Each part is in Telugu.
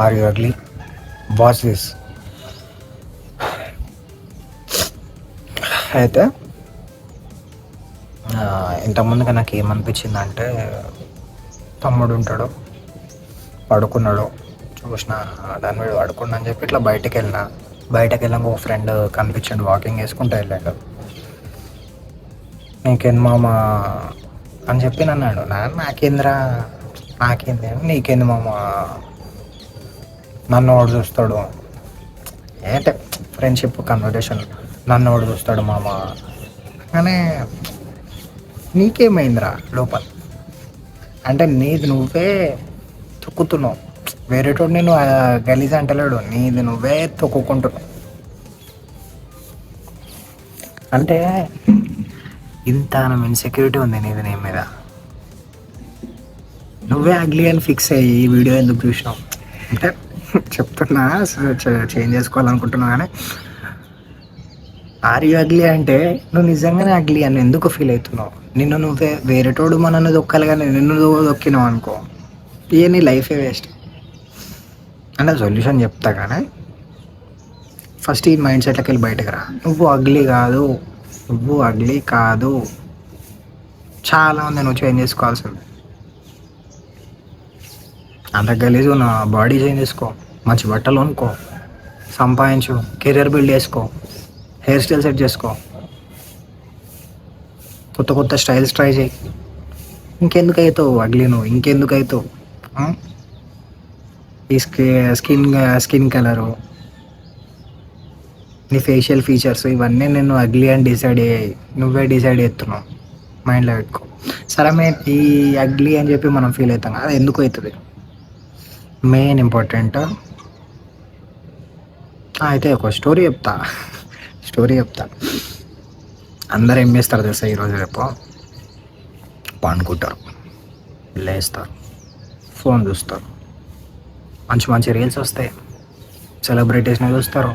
Are you ugly? Watch this. అయితే ఇంతకుముందుగా నాకు ఏమనిపించిందంటే, తమ్ముడు ఉంటాడు, పడుకున్నాడు, చూసిన దాని మీద పడుకున్నా అని చెప్పి ఇట్లా బయటకు వెళ్ళాక ఒక ఫ్రెండ్ కనిపించాడు, వాకింగ్ వేసుకుంటూ వెళ్ళాడు. నీకేంది మామ అని చెప్పి అన్నాడు. నాకేంది నీకేంది మామ, నన్ను వాడు చూస్తాడు, ఏంటే ఫ్రెండ్షిప్ కన్వర్జేషన్, నన్ను వాడు చూస్తాడు మామ కానీ నీకేమైందిరా లోపల అంటే నీది నువ్వే తొక్కుతున్నావు, వేరేటోడు నేను గలీజ్ అంటలేడు, నీది నువ్వే తొక్కుకుంటున్నావు. అంటే ఇంత ఇన్సెక్యూరిటీ ఉంది నీది నీ మీద, నువ్వే అగ్లీ అని ఫిక్స్ అయ్యి ఈ వీడియో ఎందుకు చూసినావు అంటే చెప్తున్నా, చేంజ్ చేసుకోవాలనుకుంటున్నావు కానీ ఆర్ యు అగ్లీ అంటే నువ్వు నిజంగానే అగ్లీ అని ఎందుకు ఫీల్ అవుతున్నావు? నిన్ను నువ్వే వేరేటోడు మనల్ని దొక్కాలి కానీ నిన్ను నువ్వు దొక్కినావు అనుకో, ఇక నీ లైఫే వేస్ట్. అంటే సొల్యూషన్ చెప్తా కానీ ఫస్ట్ ఈ మైండ్ సెట్లోకి వెళ్ళి బయటకు రా. నువ్వు అగ్లీ కాదు, చాలా ఉంది నువ్వు చేంజ్ చేసుకోవాల్సింది. అంత గలీజు నా బాడీ చేంజ్ చేసుకో, మంచి బట్టలు కొనుక్కో, సంపాదించు, కెరీర్ బిల్డ్ చేసుకో, హెయిర్ స్టైల్ సెట్ చేసుకో, కొత్త కొత్త స్టైల్స్ ట్రై చేయి. ఇంకెందుకు అవుతావు అగ్లీ నువ్వు? ఇంకెందుకు అవుతావు? ఈ స్కిన్ కలరు, నీ ఫేషియల్ ఫీచర్స్ ఇవన్నీ నేను అగ్లీ అని డిసైడ్ అయ్యాయి, నువ్వే డిసైడ్ చేస్తున్నావు. మైండ్లో పెట్టుకో. సరే ఈ అగ్లీ అని చెప్పి మనం ఫీల్ అవుతాం, అది ఎందుకు అవుతుంది మెయిన్ ఇంపార్టెంట్. అయితే ఒక స్టోరీ చెప్తా. అందరు ఏం చేస్తారు తెలుసా? ఈరోజు రేపు పండుకుంటారు, లేస్తారు, ఫోన్ చూస్తారు, మంచి మంచి రీల్స్ వస్తాయి, సెలబ్రిటీస్ని చూస్తారు.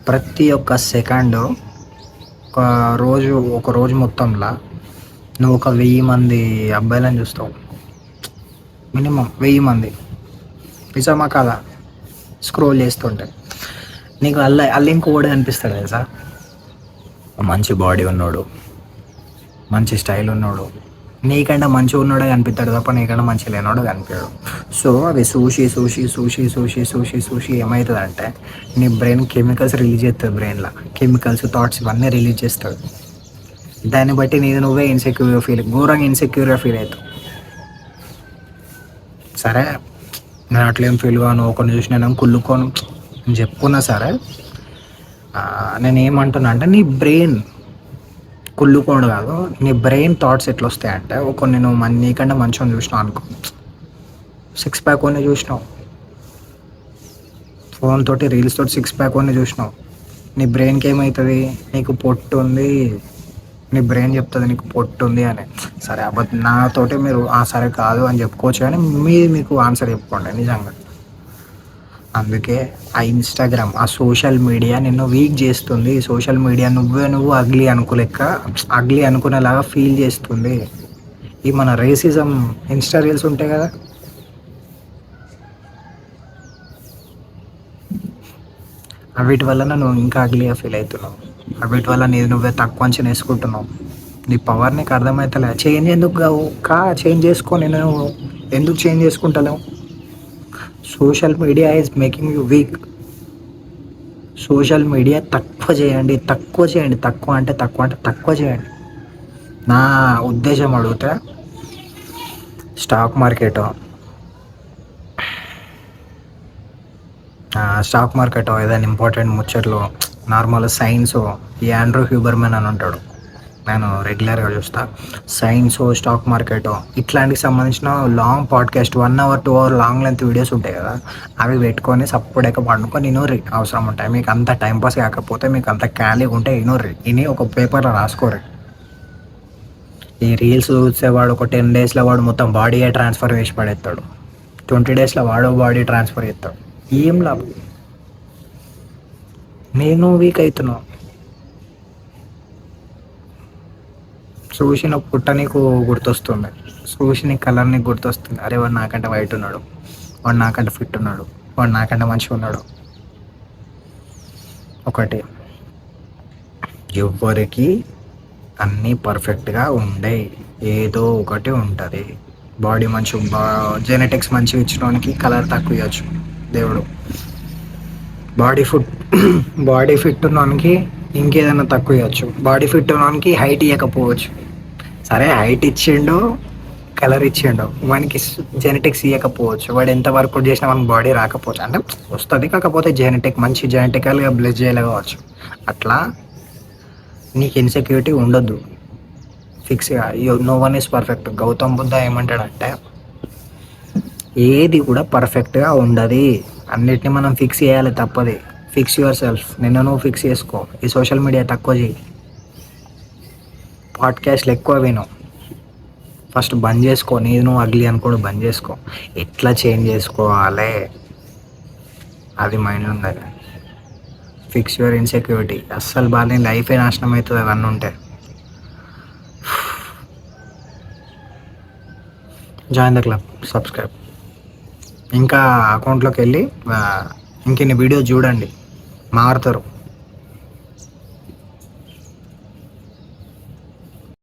ప్రతి ఒక్క సెకండు ఒక రోజు మొత్తంలో నువ్వు ఒక 1000 మంది అబ్బాయిలను చూస్తావు, మినిమం 1000 మంది. నిజమా కాదా? స్క్రోల్ చేస్తుంటే నీకు ఇంకోటి అనిపిస్తాడు తెలుసా? మంచి బాడీ ఉన్నాడు, మంచి స్టైల్ ఉన్నాడు, నీకంటే మంచిగా ఉన్నాడే కనిపిస్తాడు తప్ప నీకంటే మంచి లేనాడు కనిపించాడు. సో అవి చూసి ఏమవుతుంది అంటే నీ బ్రెయిన్ కెమికల్స్ రిలీజ్ చేస్తుంది, బ్రెయిన్లో కెమికల్స్, థాట్స్ ఇవన్నీ రిలీజ్ చేస్తుంది. దాన్ని బట్టి నువ్వే ఘోరంగా ఇన్సెక్యూర్గా ఫీల్ అవుతావు. సరే నేను అట్లేం ఫీల్ కాను, ఒకరిని చూసి నేను కుళ్ళుకోను అని చెప్పుకున్నా సరే, నేను ఏమంటున్నా అంటే నీ బ్రెయిన్ కుళ్ళుకోడు కాదు, నీ బ్రెయిన్ థాట్స్ ఎట్లా వస్తాయంటే, నేను నీకంటే మంచిగా చూసినావు అనుకో, 6 ప్యాక్ కొన్ని చూసినావు, ఫోన్ తోటి రీల్స్ తోటి 6 ప్యాక్ కొన్ని చూసినావు, నీ బ్రెయిన్కి ఏమవుతుంది? నీకు పొట్టు ఉంది, నీ బ్రెయిన్ చెప్తుంది నీకు పొట్టు ఉంది అని. సరే నాతోటి మీరు సరే కాదు అని చెప్పుకోవచ్చు కానీ మీకు ఆన్సర్ చెప్పుకోండి నిజంగా. అందుకే ఆ ఇన్స్టాగ్రామ్, ఆ సోషల్ మీడియా నిన్ను వీక్ చేస్తుంది. సోషల్ మీడియా నువ్వు అగ్లీ అనుకునేలాగా ఫీల్ చేస్తుంది. ఈ మన రేసిజం ఇన్స్టా రీల్స్ ఉంటాయి కదా, వీటి వల్ల నువ్వు ఇంకా అగ్లీగా ఫీల్ అవుతున్నావు, వీటి వల్ల నువ్వే తక్కువ అంచనా వేసుకుంటున్నావు. నీ పవర్ నీకు అర్థమవుతలే. చేంజ్ ఎందుకు చేంజ్ చేసుకొని నేను ఎందుకు చేంజ్ చేసుకుంటలేవు? Social media is making you weak. Social media తక్కువ చేయండి. తక్కువ చేయండి. నా ఉద్దేశం అడిగితే స్టాక్ మార్కెట్ ఏదైనా ఇంపార్టెంట్ ముచ్చట్లు, నార్మల్ సైన్స్, ఈ ఆండ్రూ హ్యూబర్మన్ అని ఉంటాడు, నేను రెగ్యులర్గా చూస్తా. సైన్స్, స్టాక్ మార్కెట్ ఇట్లాంటికి సంబంధించిన long podcast 1 hour 2 hour long length videos ఉంటాయి కదా, అవి పెట్టుకొని సప్పుడేక పండుకొని ఇనోర్రి. అవసరం ఉంటాయి మీకు అంత టైంపాస్ కాకపోతే, మీకు అంత ఖాళీగా ఉంటే ఇని ఒక పేపర్లో రాసుకోరు. ఈ రీల్స్ చూసేవాడు ఒక 10 daysలో వాడు మొత్తం బాడీ ట్రాన్స్ఫర్ చేసి పడేస్తాడు, 20 daysలో వాడో బాడీ ట్రాన్స్ఫర్ చేస్తాడు. ఏం లాభం? నేను వీక్ అవుతున్నావు. చూసిన పుట్ట నీకు గుర్తొస్తుంది, చూసిన కలర్ నీకు గుర్తొస్తుంది. అరే వాడు నాకంటే వైట్ ఉన్నాడు, వాడు నాకంటే ఫిట్ ఉన్నాడు, వాడు నాకంటే మంచిగా ఉన్నాడు. ఒకటి, ఎవ్వరికి అన్నీ పర్ఫెక్ట్గా ఉండే, ఏదో ఒకటి ఉంటుంది. బాడీ మంచి జెనెటిక్స్ మంచిగా ఇచ్చినోనికి కలర్ తక్కువ ఇవ్వచ్చు దేవుడు. బాడీ ఫిట్ ఉన్నోనికి ఇంకేదైనా తక్కువ ఇవ్వచ్చు. బాడీ ఫిట్ ఉన్నోనికి హైట్ ఇవ్వకపోవచ్చు. సరే హైట్ ఇచ్చిండు, కలర్ ఇచ్చిండు, వానికి జెనెటిక్స్ ఇవ్వకపోవచ్చు. వాడు ఎంత వర్కౌట్ చేసినా మనకి బాడీ రాకపోవచ్చు. అంటే వస్తుంది, కాకపోతే మంచి జెనెటికల్గా బ్లెస్ చేయలేకపోవచ్చు. అట్లా నీకు ఇన్సెక్యూరిటీ ఉండొద్దు. ఫిక్స్గా no one is perfect. Gautam Buddha ఏమంటాడంటే ఏది కూడా పర్ఫెక్ట్గా ఉండదు, అన్నిటిని మనం ఫిక్స్ చేయాలి, తప్పది. Fix your self. నిన్ను నువ్వు ఫిక్స్ చేసుకో. ఈ సోషల్ మీడియా తక్కువ చేయి, పాడ్కాస్ట్లు ఎక్కువ విను. ఫస్ట్ బంద్ చేసుకో. నీది నువ్వు అగ్లీ అనుకోడు, బంద్ చేసుకో. ఎట్లా చేంజ్ చేసుకోవాలి అది మైండ్లో ఉండాలి. Fix your insecurity. అస్సలు బాగా లైఫే నాశనం అవుతుంది అవన్నీ ఉంటే. Join the club, subscribe. ఇంకా అకౌంట్లోకి వెళ్ళి ఇంకెన్ని వీడియోస్ చూడండి, మారుతారు.